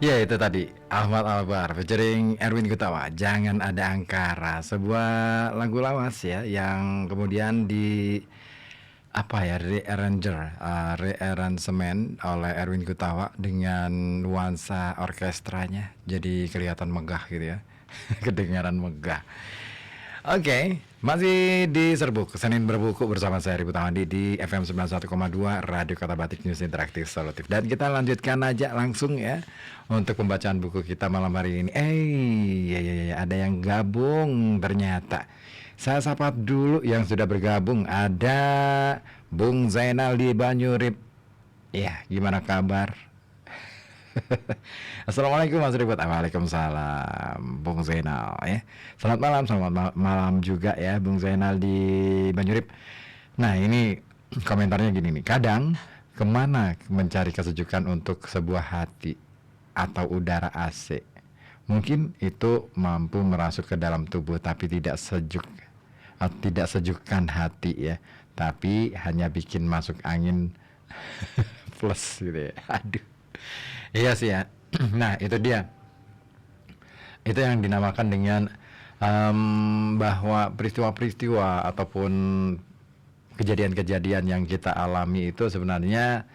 Ya itu tadi Ahmad Albar featuring Erwin Gutawa, Jangan Ada Angkara, sebuah lagu lawas ya yang kemudian di apa ya rearrangement oleh Erwin Gutawa dengan nuansa orkestranya jadi kelihatan megah gitu ya. Kedengaran megah. Oke, masih di Serbuk Senin Berbuku bersama saya Ribut Awandi di FM 91,2 Radio Kota Batik News Interaktif Solutif. Dan kita lanjutkan aja langsung ya untuk pembacaan buku kita malam hari ini. Ya, ada yang gabung ternyata. Saya sapa dulu yang sudah bergabung. Ada Bung Zainal di Banyurip. Ya, gimana kabar? Assalamualaikum Mas Ribut. Waalaikumsalam Bung Zainal ya. Selamat malam juga ya Bung Zainal di Banyurip. Nah ini komentarnya gini nih. Kadang kemana mencari kesejukan untuk sebuah hati atau udara AC? Mungkin itu mampu merasuk ke dalam tubuh tapi tidak sejuk atau tidak sejukkan hati ya. Tapi hanya bikin masuk angin plus gitu ya. Aduh. Iya sih ya. Nah itu dia. Itu yang dinamakan dengan bahwa peristiwa-peristiwa ataupun kejadian-kejadian yang kita alami itu sebenarnya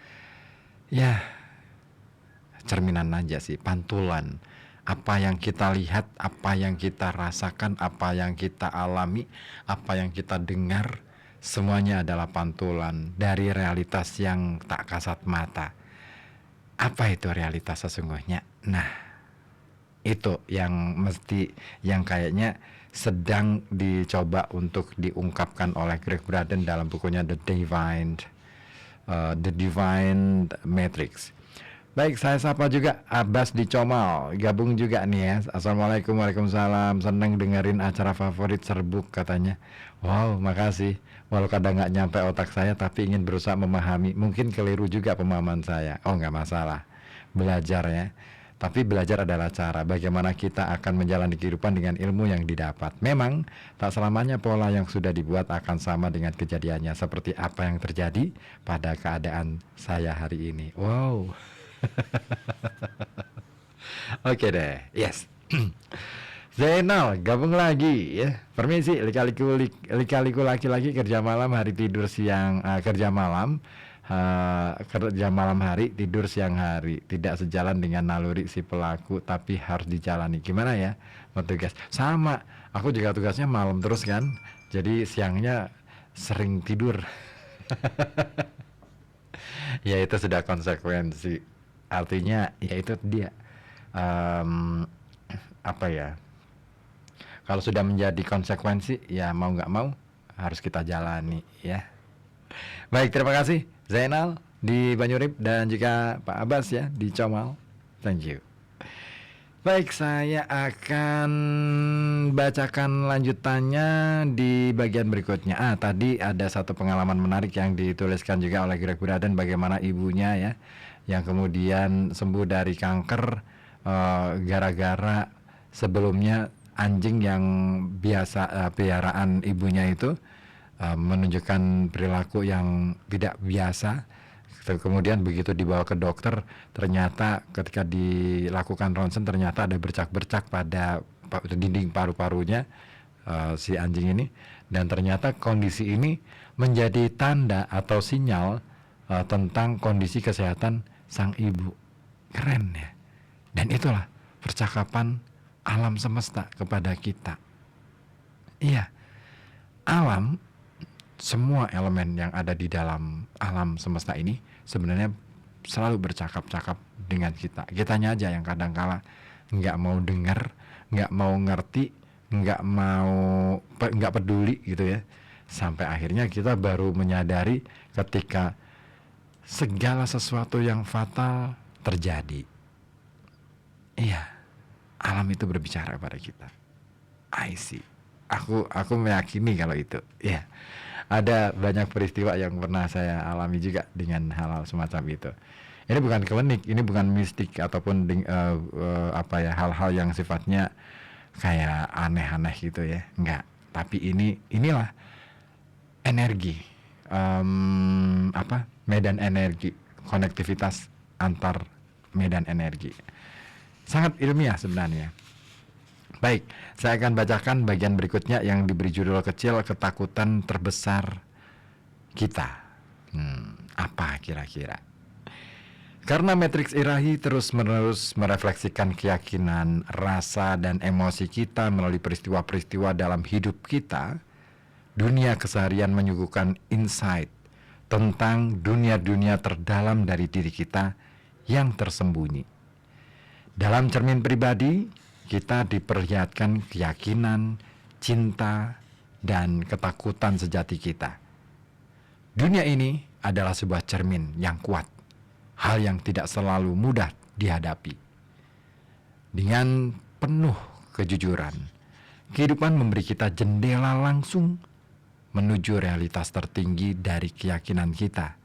ya cerminan aja sih, pantulan. Apa yang kita lihat, apa yang kita rasakan, apa yang kita alami, apa yang kita dengar, semuanya adalah pantulan dari realitas yang tak kasat mata. Apa itu realitas sesungguhnya? Nah, itu yang kayaknya sedang dicoba untuk diungkapkan oleh Greg Braden dalam bukunya The Divine Matrix. Baik, saya sapa juga Abbas di Comal, gabung juga nih ya. Assalamualaikum, waalaikumsalam. Seneng dengerin acara favorit Serbuk katanya. Wow, makasih. Walau kadang nggak nyampe otak saya, tapi ingin berusaha memahami. Mungkin keliru juga pemahaman saya. Oh, nggak masalah. Belajar ya. Tapi belajar adalah cara bagaimana kita akan menjalani kehidupan dengan ilmu yang didapat. Memang tak selamanya pola yang sudah dibuat akan sama dengan kejadiannya. Seperti apa yang terjadi pada keadaan saya hari ini. Wow. Oke deh, yes. Zainal gabung lagi ya. Permisi, lika-liku laki-laki kerja malam hari tidur siang, kerja malam hari tidur siang hari. Tidak sejalan dengan naluri si pelaku, tapi harus dijalani. Gimana ya tugas? Sama, aku juga tugasnya malam terus kan. Jadi siangnya sering tidur. Ya itu sudah konsekuensi. Artinya ya itu dia apa ya, kalau sudah menjadi konsekuensi ya mau nggak mau harus kita jalani ya. Baik, terima kasih Zainal di Banyurip dan juga Pak Abbas ya di Comal. Thank you. Baik, saya akan bacakan lanjutannya di bagian berikutnya. Tadi ada satu pengalaman menarik yang dituliskan juga oleh Greg Braden, bagaimana ibunya ya yang kemudian sembuh dari kanker gara-gara sebelumnya anjing yang biasa peliharaan ibunya itu menunjukkan perilaku yang tidak biasa. Kemudian begitu dibawa ke dokter, ternyata ketika dilakukan ronsen ternyata ada bercak-bercak pada dinding paru-parunya si anjing ini, dan ternyata kondisi ini menjadi tanda atau sinyal tentang kondisi kesehatan sang ibu. Keren ya. Dan itulah percakapan alam semesta kepada kita. Iya, alam, semua elemen yang ada di dalam alam semesta ini sebenarnya selalu bercakap-cakap dengan kita. Kitanya aja yang kadang-kala nggak mau dengar, nggak mau ngerti, nggak peduli gitu ya. Sampai akhirnya kita baru menyadari ketika segala sesuatu yang fatal terjadi. Iya, alam itu berbicara pada kita. I see. Aku meyakini kalau itu. Ya, ada banyak peristiwa yang pernah saya alami juga dengan hal-hal semacam itu. Ini bukan klinik, ini bukan mistik ataupun hal-hal yang sifatnya kayak aneh-aneh gitu ya. Enggak. Tapi inilah energi, medan energi, konektivitas antar medan energi. Sangat ilmiah sebenarnya. Baik, saya akan bacakan bagian berikutnya yang diberi judul kecil, ketakutan terbesar kita. Apa kira-kira? Karena matriks ilahi terus-menerus merefleksikan keyakinan, rasa, dan emosi kita melalui peristiwa-peristiwa dalam hidup kita, dunia keseharian menyuguhkan insight tentang dunia-dunia terdalam dari diri kita yang tersembunyi. Dalam cermin pribadi, kita diperlihatkan keyakinan, cinta, dan ketakutan sejati kita. Dunia ini adalah sebuah cermin yang kuat, hal yang tidak selalu mudah dihadapi. Dengan penuh kejujuran, kehidupan memberi kita jendela langsung menuju realitas tertinggi dari keyakinan kita.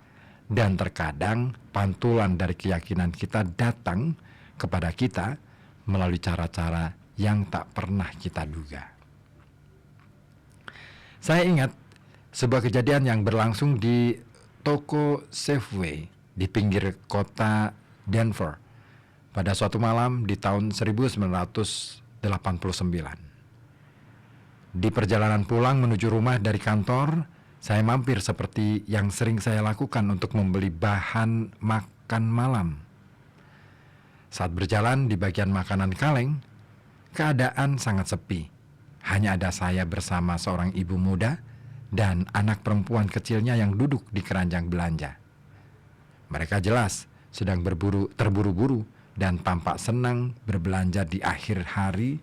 Dan terkadang pantulan dari keyakinan kita datang kepada kita melalui cara-cara yang tak pernah kita duga. Saya ingat sebuah kejadian yang berlangsung di toko Safeway di pinggir kota Denver pada suatu malam di tahun 1989. Di perjalanan pulang menuju rumah dari kantor, saya mampir seperti yang sering saya lakukan untuk membeli bahan makan malam. Saat berjalan di bagian makanan kaleng, keadaan sangat sepi. Hanya ada saya bersama seorang ibu muda dan anak perempuan kecilnya yang duduk di keranjang belanja. Mereka jelas sedang terburu-buru dan tampak senang berbelanja di akhir hari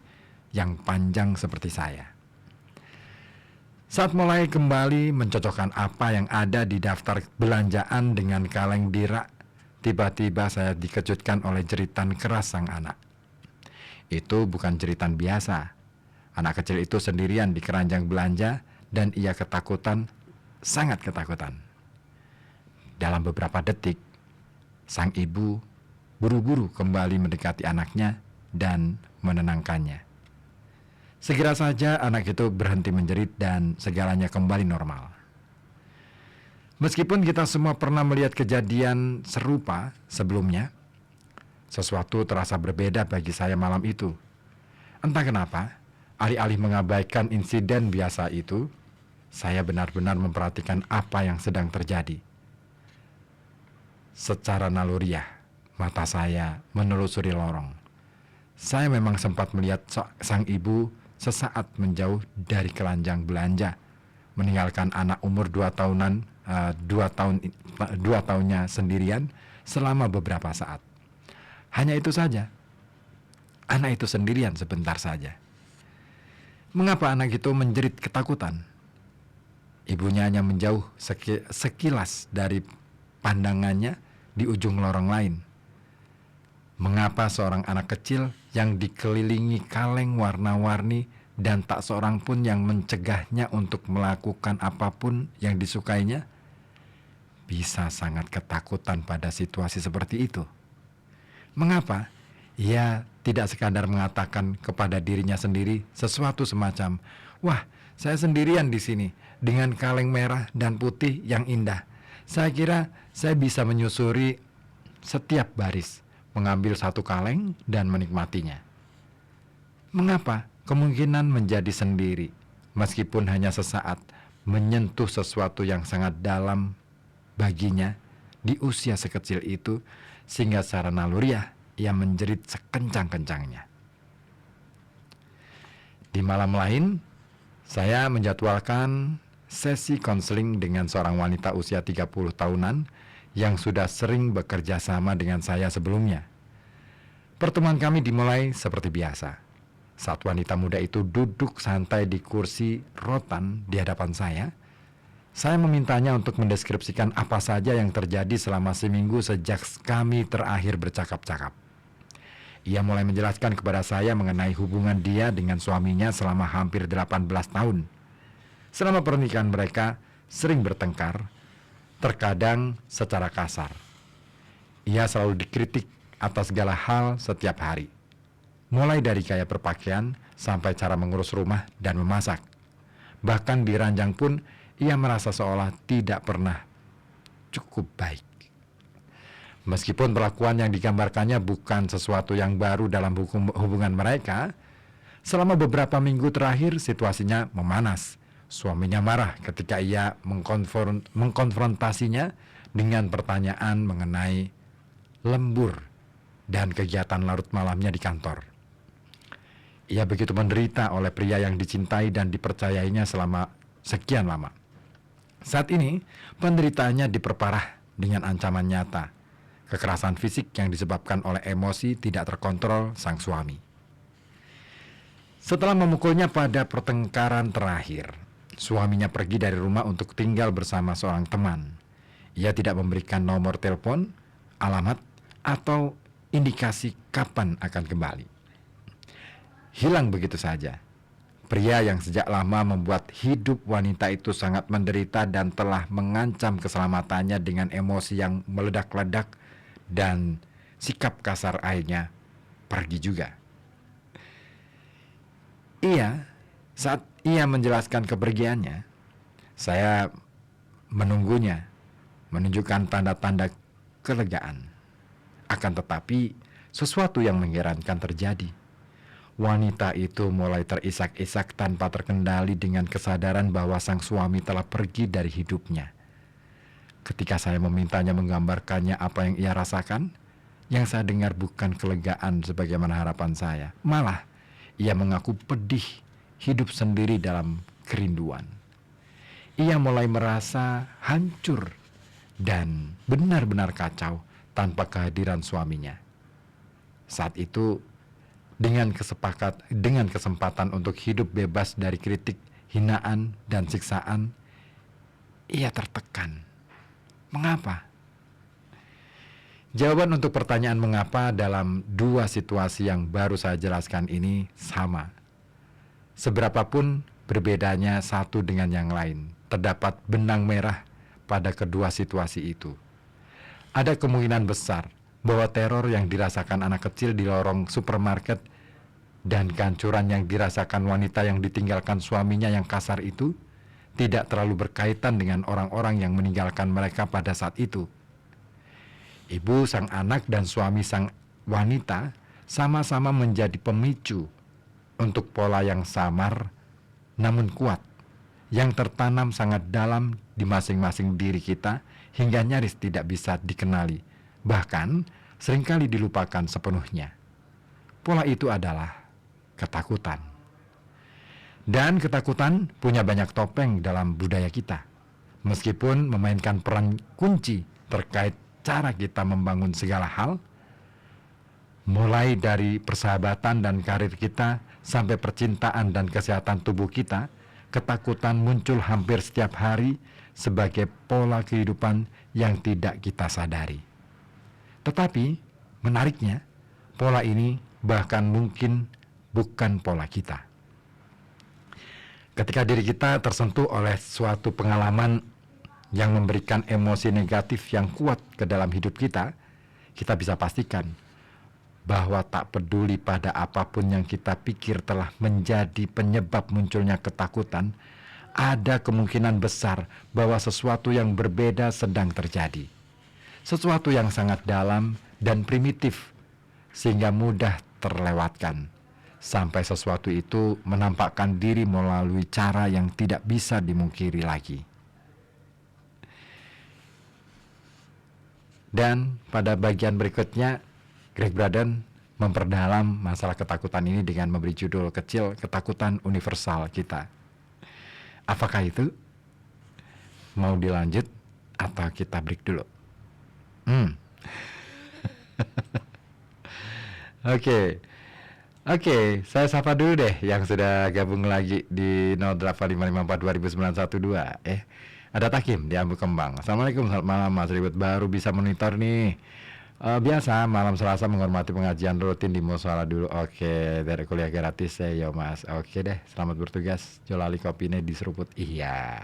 yang panjang seperti saya. Saat mulai kembali mencocokkan apa yang ada di daftar belanjaan dengan kaleng di rak, tiba-tiba saya dikejutkan oleh jeritan keras sang anak. Itu bukan jeritan biasa. Anak kecil itu sendirian di keranjang belanja dan ia ketakutan, sangat ketakutan. Dalam beberapa detik, sang ibu buru-buru kembali mendekati anaknya dan menenangkannya. Segera saja anak itu berhenti menjerit dan segalanya kembali normal. Meskipun kita semua pernah melihat kejadian serupa sebelumnya, sesuatu terasa berbeda bagi saya malam itu. Entah kenapa, alih-alih mengabaikan insiden biasa itu, saya benar-benar memperhatikan apa yang sedang terjadi. Secara naluriah, mata saya menelusuri lorong. Saya memang sempat melihat sang ibu sesaat menjauh dari keranjang belanja, meninggalkan anak umur 2 tahunnya sendirian selama beberapa saat. Hanya itu saja. Anak itu sendirian sebentar saja. Mengapa anak itu menjerit ketakutan? Ibunya hanya menjauh sekilas dari pandangannya di ujung lorong lain. Mengapa seorang anak kecil yang dikelilingi kaleng warna-warni dan tak seorang pun yang mencegahnya untuk melakukan apapun yang disukainya, bisa sangat ketakutan pada situasi seperti itu? Mengapa ia tidak sekadar mengatakan kepada dirinya sendiri sesuatu semacam, "Wah, saya sendirian di sini dengan kaleng merah dan putih yang indah. Saya kira saya bisa menyusuri setiap baris, mengambil satu kaleng dan menikmatinya." Mengapa kemungkinan menjadi sendiri, meskipun hanya sesaat, menyentuh sesuatu yang sangat dalam baginya di usia sekecil itu, sehingga secara naluriah ia menjerit sekencang-kencangnya. Di malam lain, saya menjadwalkan sesi konseling dengan seorang wanita usia 30 tahunan yang sudah sering bekerja sama dengan saya sebelumnya. Pertemuan kami dimulai seperti biasa. Saat wanita muda itu duduk santai di kursi rotan di hadapan saya memintanya untuk mendeskripsikan apa saja yang terjadi selama seminggu sejak kami terakhir bercakap-cakap. Ia mulai menjelaskan kepada saya mengenai hubungan dia dengan suaminya selama hampir 18 tahun. Selama pernikahan mereka sering bertengkar, terkadang secara kasar. Ia selalu dikritik atas segala hal setiap hari, mulai dari gaya berpakaian sampai cara mengurus rumah dan memasak. Bahkan di ranjang pun ia merasa seolah tidak pernah cukup baik. Meskipun perlakuan yang digambarkannya bukan sesuatu yang baru dalam hubungan mereka, selama beberapa minggu terakhir situasinya memanas. Suaminya marah ketika ia mengkonfrontasinya dengan pertanyaan mengenai lembur dan kegiatan larut malamnya di kantor. Ia begitu menderita oleh pria yang dicintai dan dipercayainya selama sekian lama. Saat ini, penderitaannya diperparah dengan ancaman nyata, kekerasan fisik yang disebabkan oleh emosi tidak terkontrol sang suami. Setelah memukulnya pada pertengkaran terakhir, suaminya pergi dari rumah untuk tinggal bersama seorang teman. Ia tidak memberikan nomor telepon, alamat, atau indikasi kapan akan kembali. Hilang begitu saja. Pria yang sejak lama membuat hidup wanita itu sangat menderita dan telah mengancam keselamatannya dengan emosi yang meledak-ledak dan sikap kasar lainnya pergi juga. Saat ia menjelaskan kepergiannya, saya menunggunya, menunjukkan tanda-tanda kelegaan. Akan tetapi, sesuatu yang mengherankan terjadi. Wanita itu mulai terisak-isak tanpa terkendali dengan kesadaran bahwa sang suami telah pergi dari hidupnya. Ketika saya memintanya menggambarkannya apa yang ia rasakan, yang saya dengar bukan kelegaan sebagaimana harapan saya. Malah, ia mengaku pedih hidup sendiri dalam kerinduan. Ia mulai merasa hancur dan benar-benar kacau tanpa kehadiran suaminya. Saat itu, dengan kesempatan untuk hidup bebas dari kritik, hinaan, dan siksaan, ia tertekan. Mengapa? Jawaban untuk pertanyaan mengapa dalam dua situasi yang baru saya jelaskan ini sama. Seberapapun berbedanya satu dengan yang lain, terdapat benang merah pada kedua situasi itu. Ada kemungkinan besar bahwa teror yang dirasakan anak kecil di lorong supermarket dan kehancuran yang dirasakan wanita yang ditinggalkan suaminya yang kasar itu tidak terlalu berkaitan dengan orang-orang yang meninggalkan mereka pada saat itu. Ibu sang anak dan suami sang wanita sama-sama menjadi pemicu untuk pola yang samar namun kuat, yang tertanam sangat dalam di masing-masing diri kita hingga nyaris tidak bisa dikenali, bahkan seringkali dilupakan sepenuhnya. Pola itu adalah ketakutan. Dan ketakutan punya banyak topeng dalam budaya kita, meskipun memainkan peran kunci terkait cara kita membangun segala hal, mulai dari persahabatan dan karir kita sampai percintaan dan kesehatan tubuh kita. Ketakutan muncul hampir setiap hari sebagai pola kehidupan yang tidak kita sadari. Tetapi menariknya, pola ini bahkan mungkin bukan pola kita. Ketika diri kita tersentuh oleh suatu pengalaman yang memberikan emosi negatif yang kuat ke dalam hidup kita, kita bisa pastikan bahwa tak peduli pada apapun yang kita pikir telah menjadi penyebab munculnya ketakutan, ada kemungkinan besar bahwa sesuatu yang berbeda sedang terjadi. Sesuatu yang sangat dalam dan primitif, sehingga mudah terlewatkan, sampai sesuatu itu menampakkan diri melalui cara yang tidak bisa dimungkiri lagi. Dan pada bagian berikutnya, Greg Braden memperdalam masalah ketakutan ini dengan memberi judul kecil, Ketakutan Universal Kita. Apakah itu? Mau dilanjut atau kita break dulu? Oke, saya sapa dulu deh yang sudah gabung lagi di 08554209112. Ada Takim di Ambu Kembang. Assalamualaikum, selamat malam Mas Ribut, baru bisa monitor nih. Biasa malam Selasa menghormati pengajian rutin di musola dulu. Oke, dari kuliah gratis ya Mas. Oke deh, selamat bertugas. Jolali kopinya diseruput. Iya.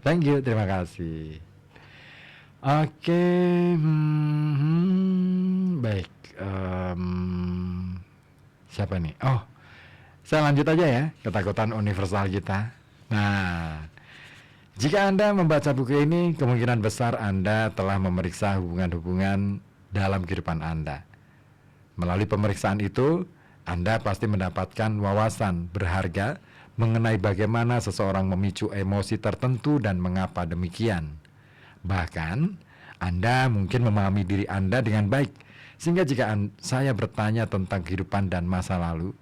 Thank you, terima kasih. Oke, baik. Siapa nih? Oh, saya lanjut aja ya, ketakutan universal kita. Nah, Jika Anda membaca buku ini, kemungkinan besar Anda telah memeriksa hubungan-hubungan dalam kehidupan Anda. Melalui pemeriksaan itu, Anda pasti mendapatkan wawasan berharga mengenai bagaimana seseorang memicu emosi tertentu dan mengapa demikian. Bahkan, Anda mungkin memahami diri Anda dengan baik, sehingga jika saya bertanya tentang kehidupan dan masa lalu,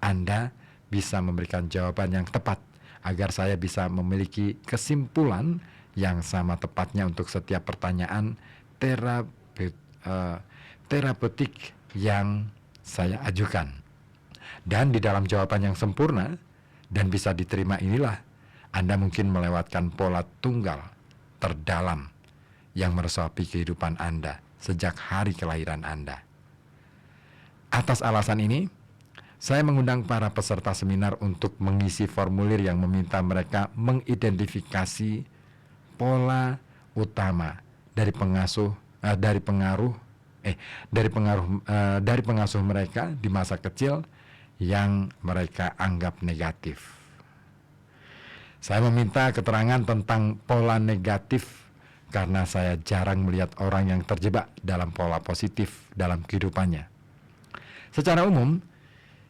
Anda bisa memberikan jawaban yang tepat agar saya bisa memiliki kesimpulan yang sama tepatnya untuk setiap pertanyaan terapeutik yang saya ajukan. Dan di dalam jawaban yang sempurna dan bisa diterima inilah Anda mungkin melewatkan pola tunggal terdalam yang meresapi kehidupan Anda sejak hari kelahiran Anda. Atas alasan ini, saya mengundang para peserta seminar untuk mengisi formulir yang meminta mereka mengidentifikasi pola utama dari pengasuh mereka di masa kecil yang mereka anggap negatif. Saya meminta keterangan tentang pola negatif karena saya jarang melihat orang yang terjebak dalam pola positif dalam kehidupannya. Secara umum,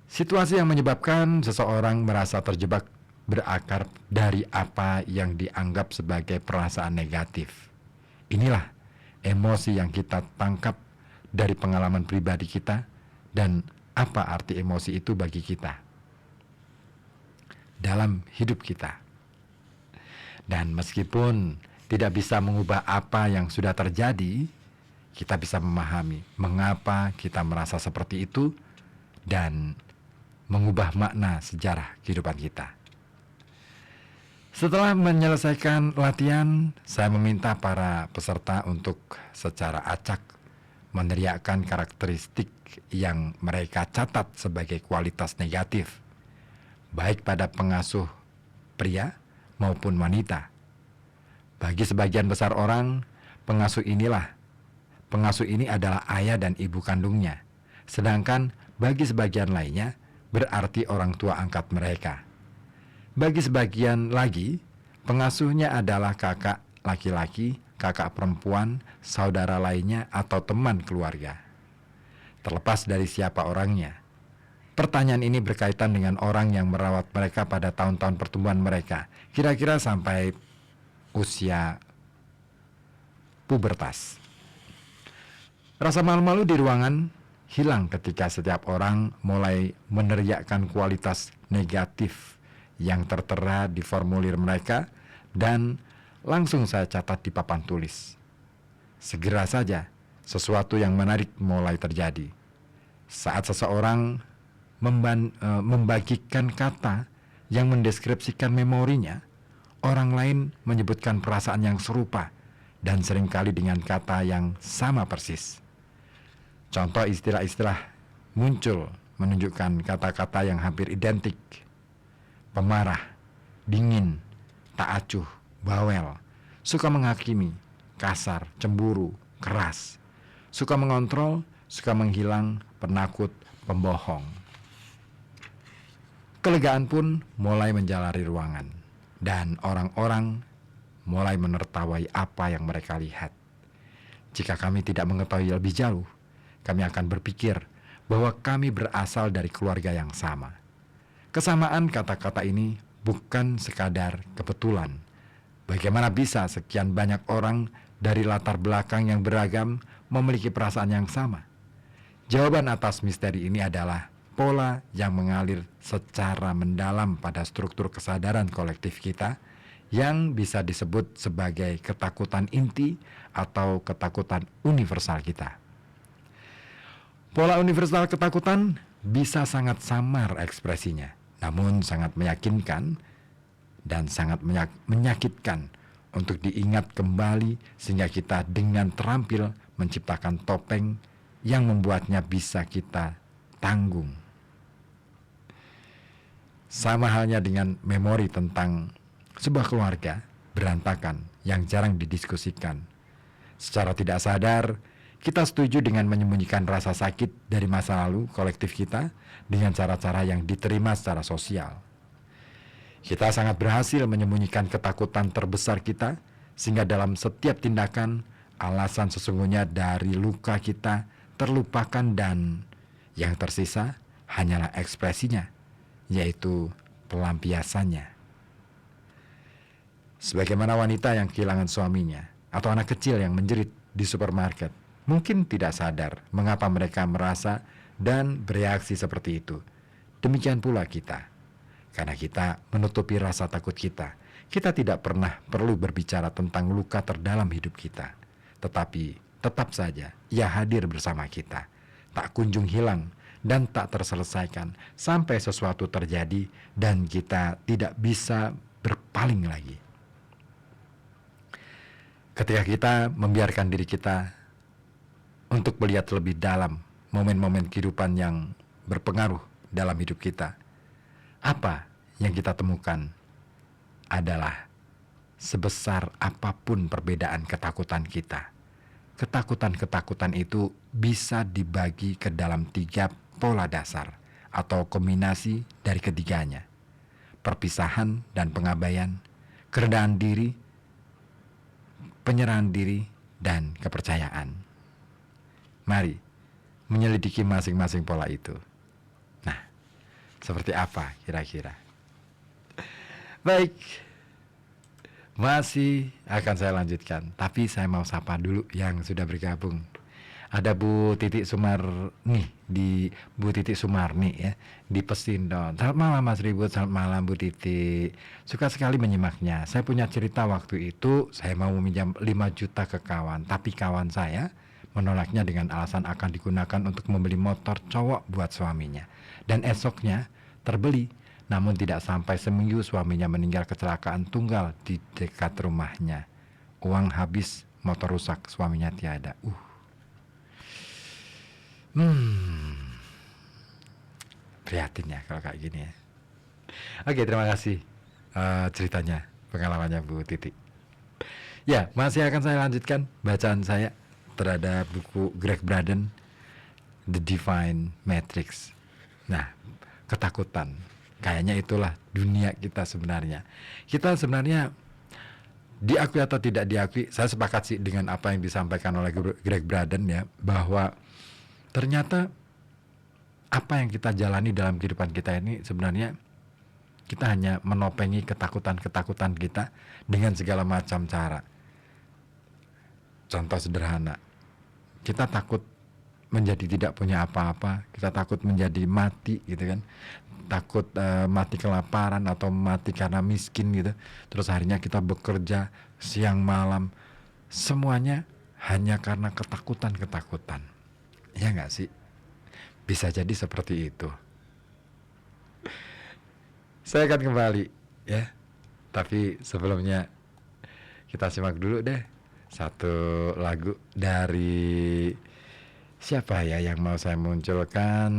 situasi yang menyebabkan seseorang merasa terjebak berakar dari apa yang dianggap sebagai perasaan negatif. Inilah emosi yang kita tangkap dari pengalaman pribadi kita dan apa arti emosi itu bagi kita dalam hidup kita. Dan meskipun tidak bisa mengubah apa yang sudah terjadi, kita bisa memahami mengapa kita merasa seperti itu dan mengubah makna sejarah kehidupan kita. Setelah menyelesaikan latihan, saya meminta para peserta untuk secara acak meneriakkan karakteristik yang mereka catat sebagai kualitas negatif, baik pada pengasuh pria maupun wanita. Bagi sebagian besar orang, pengasuh ini adalah ayah dan ibu kandungnya, sedangkan bagi sebagian lainnya berarti orang tua angkat mereka. Bagi sebagian lagi, pengasuhnya adalah kakak laki-laki, kakak perempuan, saudara lainnya, atau teman keluarga. Terlepas dari siapa orangnya, pertanyaan ini berkaitan dengan orang yang merawat mereka pada tahun-tahun pertumbuhan mereka, kira-kira sampai usia pubertas. Rasa malu-malu di ruangan hilang ketika setiap orang mulai meneriakkan kualitas negatif yang tertera di formulir mereka dan langsung saya catat di papan tulis. Segera saja sesuatu yang menarik mulai terjadi. Saat seseorang membagikan kata yang mendeskripsikan memorinya, orang lain menyebutkan perasaan yang serupa dan seringkali dengan kata yang sama persis. Contoh istilah-istilah muncul menunjukkan kata-kata yang hampir identik. Pemarah, dingin, tak acuh, bawel, suka menghakimi, kasar, cemburu, keras, suka mengontrol, suka menghilang, penakut, pembohong. Kelegaan pun mulai menjalari ruangan, dan orang-orang mulai menertawai apa yang mereka lihat. Jika kami tidak mengetahui lebih jauh, kami akan berpikir bahwa kami berasal dari keluarga yang sama. Kesamaan kata-kata ini bukan sekadar kebetulan. Bagaimana bisa sekian banyak orang dari latar belakang yang beragam memiliki perasaan yang sama? Jawaban atas misteri ini adalah pola yang mengalir secara mendalam pada struktur kesadaran kolektif kita yang bisa disebut sebagai ketakutan inti atau ketakutan universal kita. Pola universal ketakutan bisa sangat samar ekspresinya, namun sangat meyakinkan dan sangat menyakitkan untuk diingat kembali sehingga kita dengan terampil menciptakan topeng yang membuatnya bisa kita tanggung. Sama halnya dengan memori tentang sebuah keluarga berantakan yang jarang didiskusikan. Secara tidak sadar, kita setuju dengan menyembunyikan rasa sakit dari masa lalu kolektif kita dengan cara-cara yang diterima secara sosial. Kita sangat berhasil menyembunyikan ketakutan terbesar kita, sehingga dalam setiap tindakan, alasan sesungguhnya dari luka kita terlupakan dan yang tersisa hanyalah ekspresinya, yaitu pelampiasannya. Sebagaimana wanita yang kehilangan suaminya atau anak kecil yang menjerit di supermarket, mungkin tidak sadar mengapa mereka merasa dan bereaksi seperti itu. Demikian pula kita. Karena kita menutupi rasa takut kita, kita tidak pernah perlu berbicara tentang luka terdalam hidup kita. Tetapi tetap saja ia hadir bersama kita, tak kunjung hilang dan tak terselesaikan sampai sesuatu terjadi dan kita tidak bisa berpaling lagi. Ketika kita membiarkan diri kita untuk melihat lebih dalam momen-momen kehidupan yang berpengaruh dalam hidup kita, apa yang kita temukan adalah sebesar apapun perbedaan ketakutan kita, ketakutan-ketakutan itu bisa dibagi ke dalam 3 pola dasar atau kombinasi dari ketiganya: perpisahan dan pengabaian, kerendahan diri, penyerahan diri, dan kepercayaan. Mari menyelidiki masing-masing pola itu. Nah, seperti apa kira-kira? Baik, masih akan saya lanjutkan, tapi saya mau sapa dulu yang sudah bergabung. Ada Bu Titik Sumarni Bu Titik Sumarni ya di Pesindon. Selamat malam Mas Ribut, selamat malam Bu Titik. Suka sekali menyimaknya. Saya punya cerita waktu itu saya mau meminjam 5 juta ke kawan, tapi kawan saya menolaknya dengan alasan akan digunakan untuk membeli motor cowok buat suaminya. Dan esoknya terbeli. Namun tidak sampai seminggu suaminya meninggal kecelakaan tunggal di dekat rumahnya. Uang habis, motor rusak, suaminya tiada. Prihatin ya kalau kayak gini ya. Oke, terima kasih ceritanya, pengalamannya Bu Titi. Ya, masih akan saya lanjutkan bacaan saya terhadap buku Greg Braden, The Divine Matrix. Nah, ketakutan. Kayaknya itulah dunia kita sebenarnya. Kita sebenarnya diakui atau tidak diakui, saya sepakat sih dengan apa yang disampaikan oleh Greg Braden ya, bahwa ternyata apa yang kita jalani dalam kehidupan kita ini sebenarnya kita hanya menopengin ketakutan-ketakutan kita dengan segala macam cara. Contoh sederhana, kita takut menjadi tidak punya apa-apa, kita takut menjadi mati gitu kan, takut mati kelaparan atau mati karena miskin gitu. Terus akhirnya kita bekerja siang malam, semuanya hanya karena ketakutan-ketakutan. Ya nggak sih? Bisa jadi seperti itu. Saya akan kembali ya, tapi sebelumnya kita simak dulu deh satu lagu dari siapa ya yang mau saya munculkan.